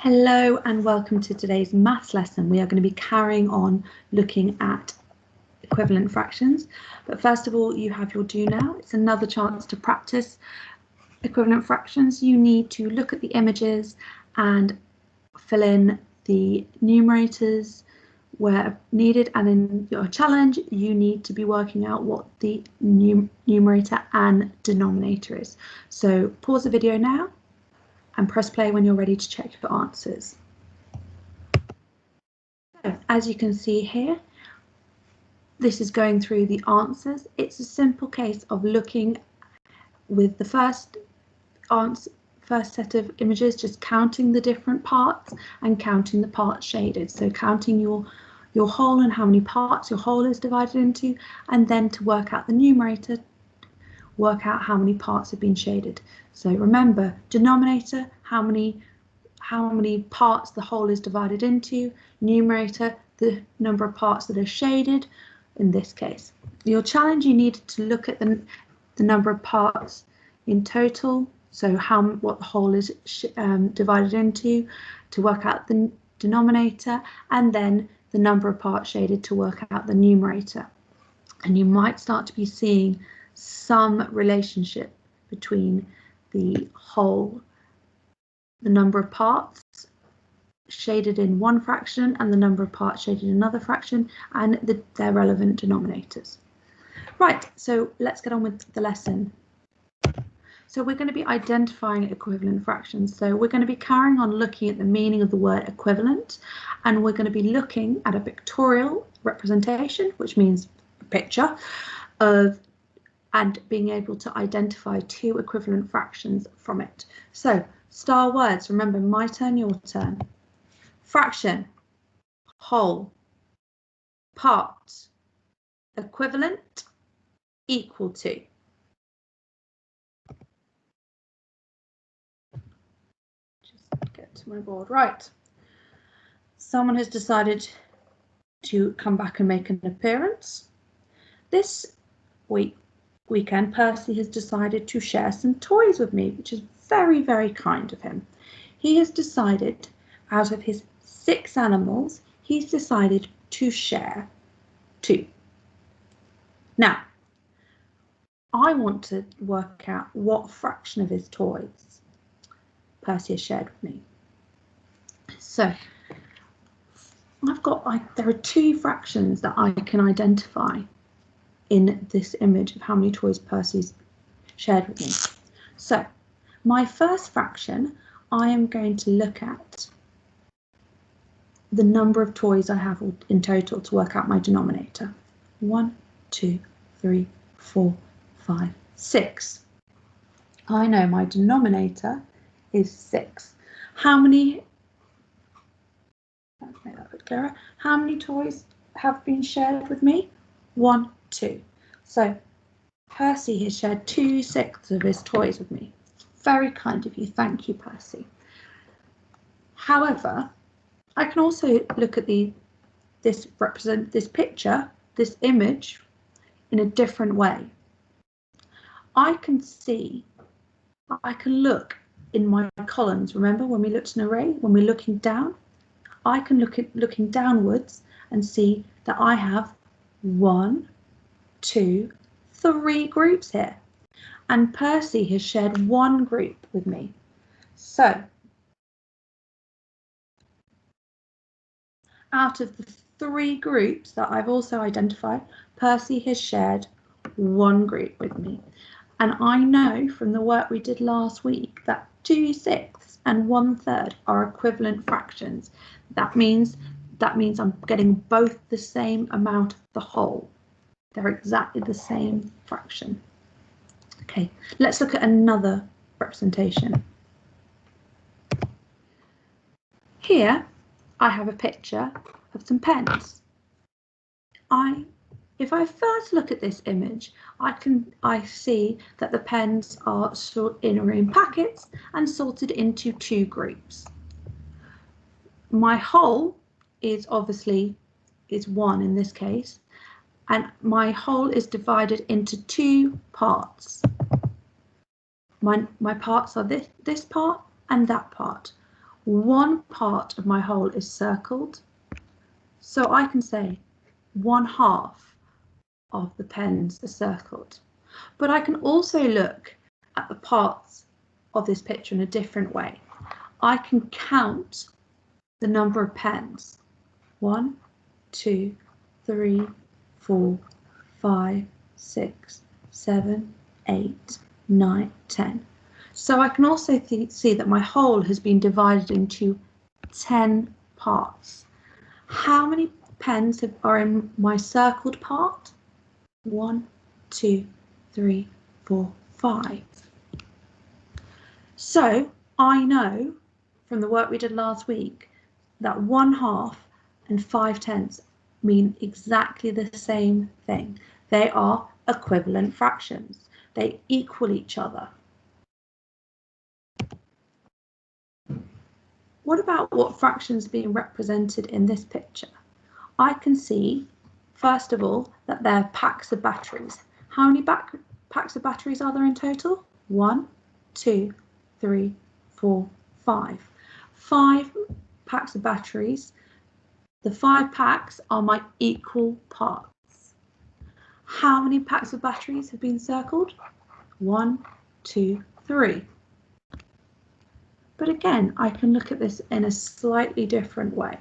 Hello and welcome to today's maths lesson. We are going to be carrying on looking at equivalent fractions. But first of all, you have your do now. It's another chance to practice equivalent fractions. You need to look at the images and fill in the numerators where needed, and in your challenge you need to be working out what the numerator and denominator is. So pause the video now and press play when you're ready to check your answers. So, as you can see here, this is going through the answers. It's a simple case of looking with the first set of images, just counting the different parts and counting the parts shaded. So counting your whole and how many parts your whole is divided into, and then to work out the numerator, work out how many parts have been shaded. So remember, denominator, how many parts the whole is divided into, numerator, the number of parts that are shaded in this case. Your challenge, you needed to look at the number of parts in total, so what the whole is divided into, to work out the denominator, and then the number of parts shaded to work out the numerator. And you might start to be seeing some relationship between the whole, the number of parts shaded in one fraction and the number of parts shaded in another fraction, and their relevant denominators. Right, so let's get on with the lesson. So we're going to be identifying equivalent fractions. So we're going to be carrying on looking at the meaning of the word equivalent, and we're going to be looking at a pictorial representation, which means a picture of, and being able to identify two equivalent fractions from it. So star words, remember, my turn, your turn. Fraction, whole, part, equivalent, equal to. Just get to my board. Right. Someone has decided to come back and make an appearance. This weekend, Percy has decided to share some toys with me, which is very, very kind of him. He has decided, out of his 6 animals, he's decided to share 2. Now, I want to work out what fraction of his toys Percy has shared with me. So there are 2 fractions that I can identify in this image of how many toys Percy's shared with me. So my first fraction, I am going to look at the number of toys I have in total to work out my denominator. 1, 2, 3, 4, 5, 6. I know my denominator is 6. How many? Let's make that a bit clearer. How many toys have been shared with me? 1, 2. So Percy has shared 2/6 of his toys with me. Very kind of you. Thank you, Percy. However, I can also look at this picture, this image, in a different way. I can look in my columns. Remember when we looked at an array, when we're looking down, I can looking downwards and see that I have 1, 2, 3 groups here. And Percy has shared 1 group with me. So out of the 3 groups that I've also identified, Percy has shared 1 group with me. And I know from the work we did last week that 2/6 and 1/3 are equivalent fractions. That means I'm getting both the same amount of the whole. They're exactly the same fraction. Okay, let's look at another representation. Here I have a picture of some pens. If I first look at this image, I see that the pens are in packets and sorted into 2 groups. My whole is obviously 1 in this case, and my whole is divided into 2 parts. My parts are this part and that part. one part of my whole is circled. So I can say 1/2 of the pens are circled. But I can also look at the parts of this picture in a different way. I can count the number of pens. 1, 2, 3, 4, 5, 6, 7, 8, 9, 10. So I can also see that my whole has been divided into 10 parts. How many pens are in my circled part? 1, 2, 3, 4, 5. So I know from the work we did last week that 1/2 and 5/10 mean exactly the same thing. They are equivalent fractions. They equal each other. What about what fractions are being represented in this picture? I can see, first of all, that they're packs of batteries. How many packs of batteries are there in total? 1, 2, 3, 4, 5. 5 packs of batteries. The 5 packs are my equal parts. How many packs of batteries have been circled? 1, 2, 3. But again, I can look at this in a slightly different way.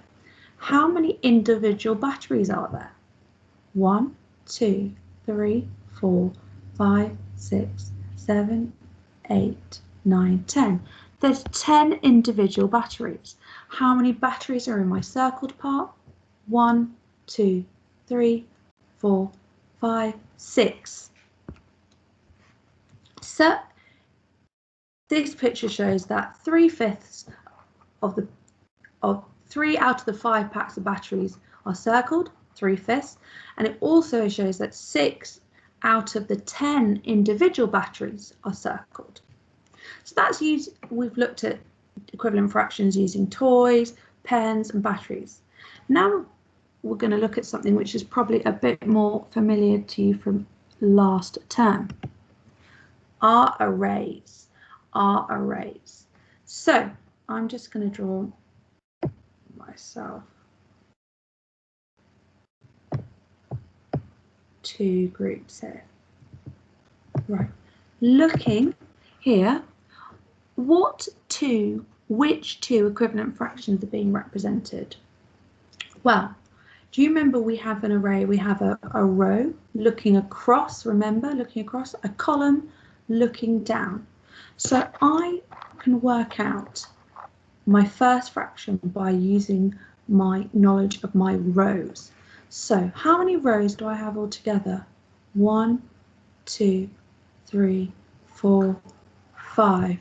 How many individual batteries are there? 1, 2, 3, 4, 5, 6, 7, 8, 9, 10. There's 10 individual batteries. How many batteries are in my circled part? 1, 2, 3, 4, 5, 6. So this picture shows that 3/5 of 3 out of the 5 packs of batteries are circled, 3/5, and it also shows that 6 out of the 10 individual batteries are circled. So that's we've looked at equivalent fractions using toys, pens, and batteries. Now we're going to look at something which is probably a bit more familiar to you from last term. Are arrays. Are arrays. So I'm just going to draw myself 2 groups here. Right, looking here, which two equivalent fractions are being represented? Well, do you remember we have an array? We have a row looking across, remember, looking across, a column looking down. So I can work out my first fraction by using my knowledge of my rows. So how many rows do I have altogether? 1, 2, 3, 4, 5.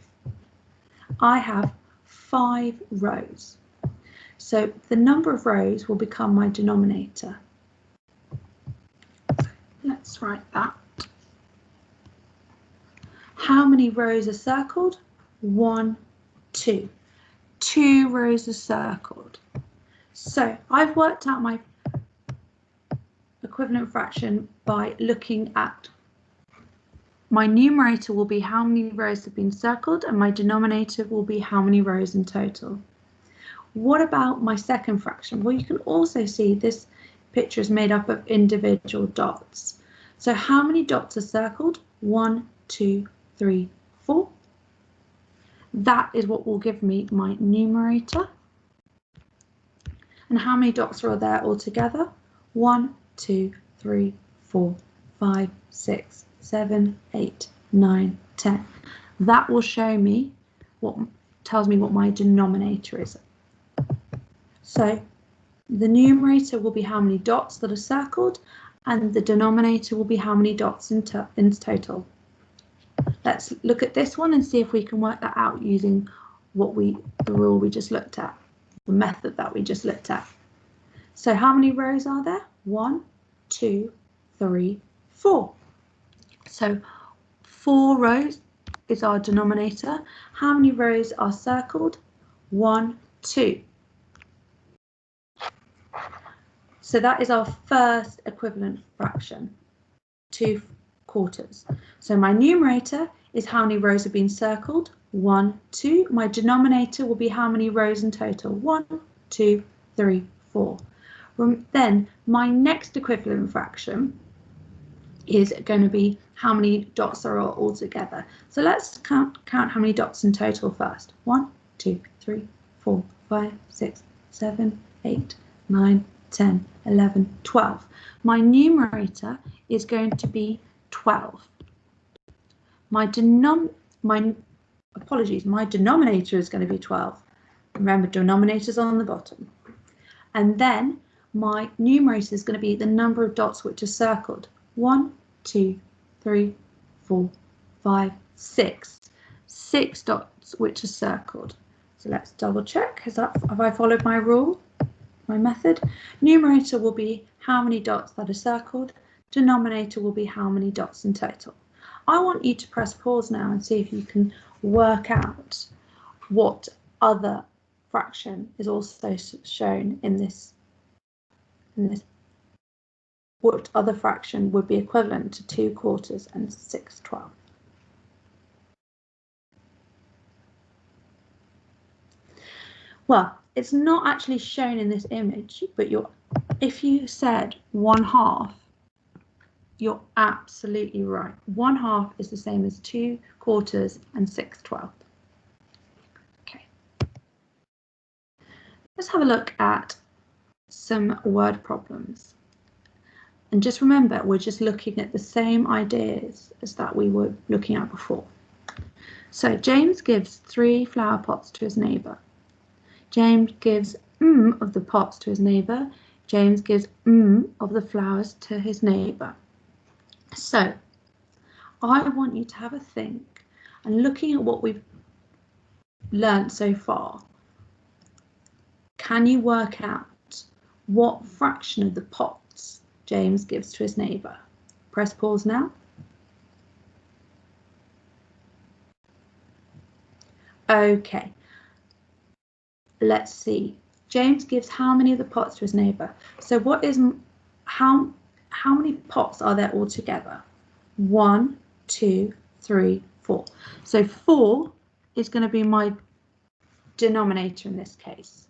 I have 5 rows. So the number of rows will become my denominator. Let's write that. How many rows are circled? 1, 2. 2 rows are circled. So I've worked out my equivalent fraction by looking at my numerator will be how many rows have been circled and my denominator will be how many rows in total. What about my second fraction? Well, you can also see this picture is made up of individual dots. So how many dots are circled? 1, 2, 3, 4. That is what will give me my numerator. And how many dots are there altogether? 1, 2, 3, 4, 5, 6, 7, 8, 9, 10. That will show me tells me what my denominator is. So the numerator will be how many dots that are circled, and the denominator will be how many dots in total. Let's look at this one and see if we can work that out using the rule we just looked at, the method that we just looked at. So how many rows are there? 1, 2, 3, 4. So 4 rows is our denominator. How many rows are circled? 1, 2. So that is our first equivalent fraction, 2/4. So my numerator is how many rows have been circled, 1, 2. My denominator will be how many rows in total? 1, 2, 3, 4. Then my next equivalent fraction is going to be how many dots there are all together. So let's count how many dots in total first. 1, 2, 3, 4, 5, 6, 7, 8, 9, 10, 11, 12. My numerator is going to be 12. My denominator is going to be 12. Remember, denominator's on the bottom. And then my numerator is going to be the number of dots which are circled. 1, 2, 3, 4, 5, 6. 6 dots which are circled. So let's double check. Have I followed my rule, my method? Numerator will be how many dots that are circled. Denominator will be how many dots in total. I want you to press pause now and see if you can work out what other fraction is also shown in this. What other fraction would be equivalent to 2 quarters and 6/12? Well, it's not actually shown in this image, but if you said 1/2, you're absolutely right. 1/2 is the same as 2 quarters and 6/12. Okay. Let's have a look at some word problems. And just remember, we're just looking at the same ideas as that we were looking at before. So James gives 3 flower pots to his neighbour. James gives of the pots to his neighbour. James gives of the flowers to his neighbour. So I want you to have a think, and looking at what we've learned so far, can you work out what fraction of the pots James gives to his neighbour? Press pause now. Okay, let's see. James gives how many of the pots to his neighbour? So what is how many pots are there all together? 1, 2, 3, 4. So 4 is going to be my denominator in this case.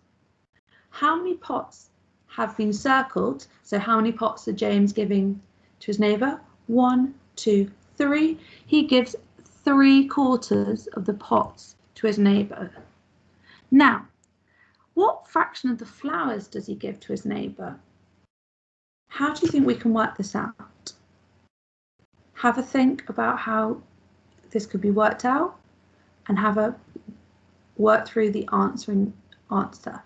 How many pots have been circled? So how many pots are James giving to his neighbour? 1, 2, 3. He gives 3 quarters of the pots to his neighbour. Now, what fraction of the flowers does he give to his neighbour? How do you think we can work this out? Have a think about how this could be worked out and have a work through the answer.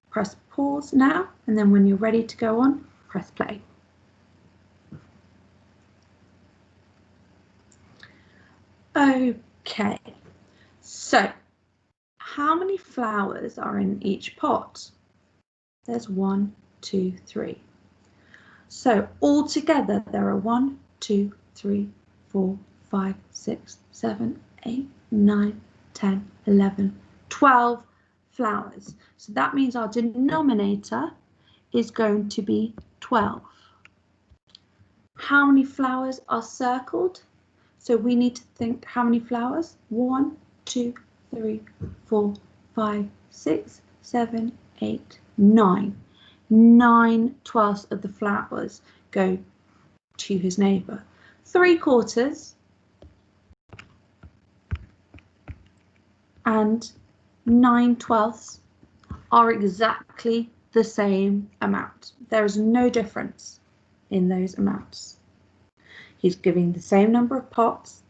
Press pause now, and then when you're ready to go on, press play. Okay, so how many flowers are in each pot? There's 1, 2, 3. So all together there are 1, 2, 3, 4, 5, 6, 7, 8, 9, 10, 11, 12 flowers. So that means our denominator is going to be 12. How many flowers are circled? So we need to think how many flowers? 1, 2, 3, 4, 5, 6, 7, 8, 9. 9/12 of the flowers go to his neighbour. 3 quarters and 9/12 are exactly the same amount. There is no difference in those amounts. He's giving the same number of pots.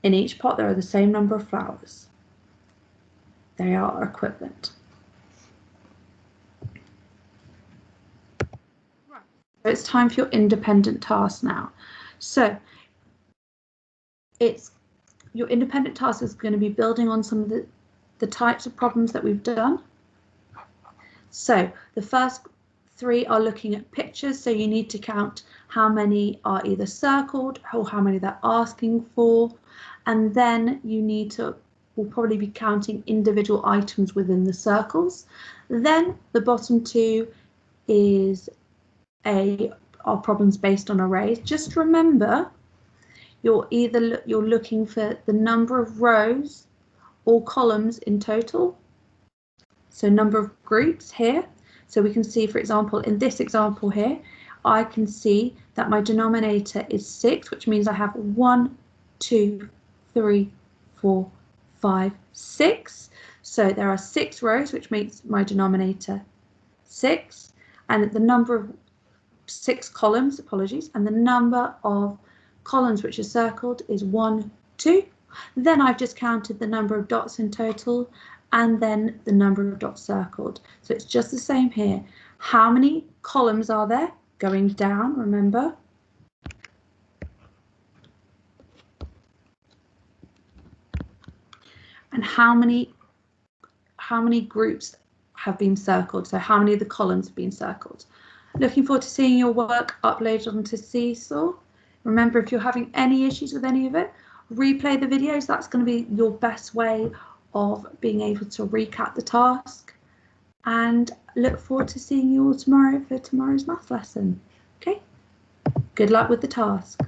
In each pot there are the same number of flowers. They are equivalent. So it's time for your independent task now. So your independent task is going to be building on some of the types of problems that we've done. So the first 3 are looking at pictures, so you need to count how many are either circled or how many they're asking for, and then we'll probably be counting individual items within the circles. Then the bottom 2 are problems based on arrays. Just remember, you're looking for the number of rows or columns in total. So number of groups here. So we can see, for example, in this example here, I can see that my denominator is 6, which means I have 1, 2, 3, 4, 5, 6. So there are 6 rows, which makes my denominator 6. And the number of 6 columns, apologies, and the number of columns which are circled is 1, 2. Then I've just counted the number of dots in total and then the number of dots circled. So it's just the same here. How many columns are there? Going down, remember. And how many groups have been circled? So how many of the columns have been circled? Looking forward to seeing your work uploaded onto Seesaw. Remember, if you're having any issues with any of it, replay the videos. That's going to be your best way of being able to recap the task. And look forward to seeing you all tomorrow for tomorrow's math lesson. Okay? Good luck with the task.